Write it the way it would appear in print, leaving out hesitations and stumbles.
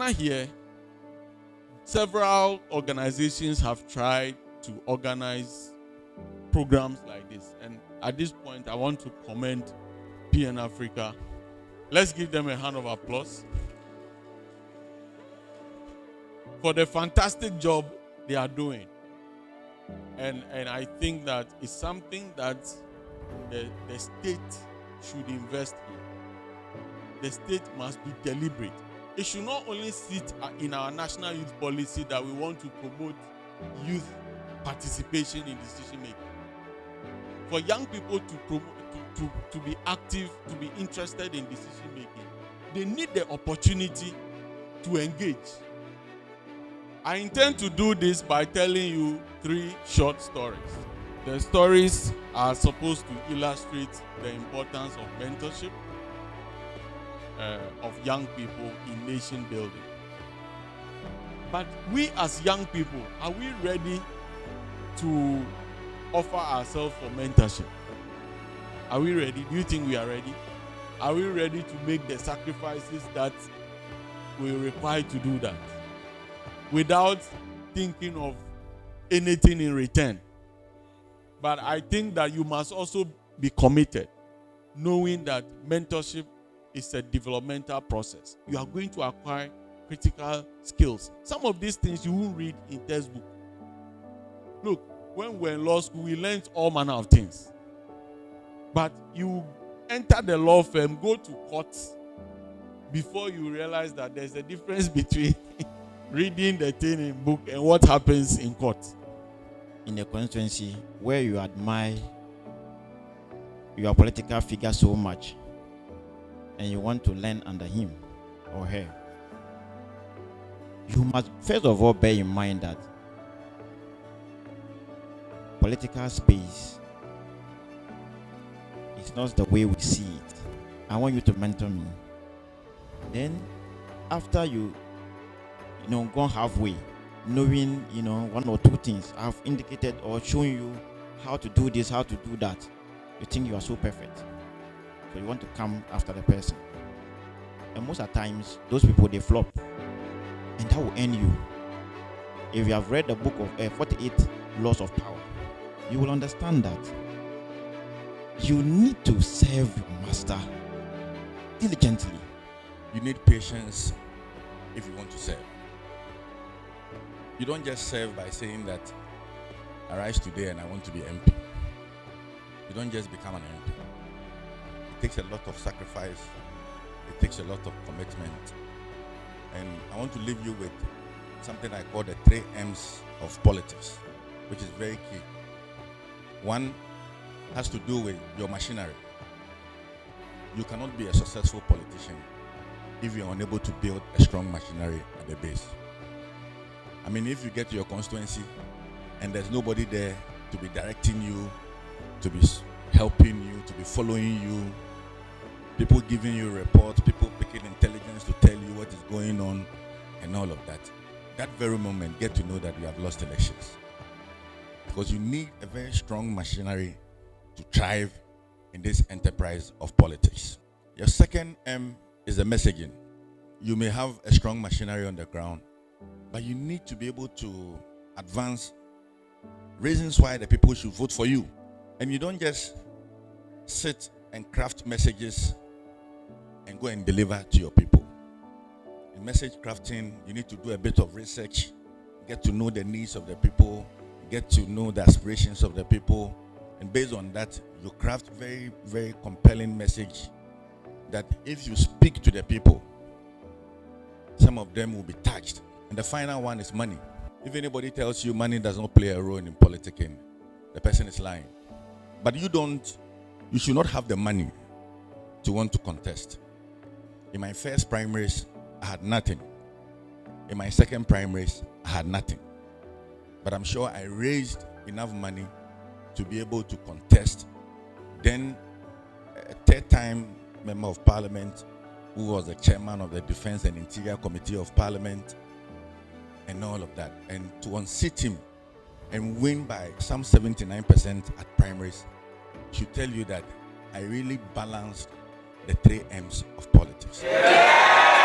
Ghana here, several organizations have tried to organize programs like this. And at this point, I want to commend PN Africa. Let's give them a hand of applause for the fantastic job they are doing. And I think that it's something that the state should invest in. The state must be deliberate. It should not only sit in our national youth policy that we want to promote youth participation in decision making. For young people to be active, to be interested in decision making, they need the opportunity to engage. I intend to do this by telling you 3 short stories. The stories are supposed to illustrate the importance of mentorship of young people in nation building. But we as young people, are we ready to offer ourselves for mentorship? Are we ready? Do you think we are ready? Are we ready to make the sacrifices that we require to do that without thinking of anything in return? But I think that you must also be committed, knowing that mentorship is a developmental process. You are going to acquire critical skills. Some of these things you won't read in textbook. Look, when we're in law school, we learned all manner of things. But you enter the law firm, go to court, before you realize that there's a difference between reading the thing in book and what happens in court. In a constituency where you admire your political figure so much and you want to learn under him or her, you must first of all bear in mind that political space is not the way we see it. I want you to mentor me. Then after you gone halfway, knowing one or two things I've indicated or shown you how to do this, how to do that, you think you are so perfect, so you want to come after the person. And most of the times those people, they flop, and that will end you. If you have read the book of 48 Laws of Power, you will understand that you need to serve your master diligently. You need patience if you want to serve. You don't just serve by saying that I rise today and I want to be MP. You don't just become an MP. It takes a lot of sacrifice. It takes a lot of commitment. And I want to leave you with something I call the 3 M's of politics, which is very key. One has to do with your machinery. You cannot be a successful politician if you are unable to build a strong machinery at the base. I mean, if you get to your constituency and there's nobody there to be directing you, to be helping you, to be following you, people giving you reports, people picking intelligence to tell you what is going on and all of that, that very moment, get to know that you have lost elections. Because you need a very strong machinery to thrive in this enterprise of politics. Your second M is the messaging. You may have a strong machinery on the ground, but you need to be able to advance reasons why the people should vote for you. And you don't just sit and craft messages and go and deliver to your people. In message crafting, you need to do a bit of research, get to know the needs of the people, get to know the aspirations of the people, and based on that, you craft very, very compelling message that if you speak to the people, some of them will be touched. And the final one is money. If anybody tells you money does not play a role in politicking, the person is lying. But you should not have the money to want to contest. In my first primaries, I had nothing. In my second primaries, I had nothing. But I'm sure I raised enough money to be able to contest. Then a third-time member of parliament who was the chairman of the Defense and Interior Committee of Parliament and all of that. And to unseat him and win by some 79% at primaries should tell you that I really balanced the 3 M's of politics. Yeah!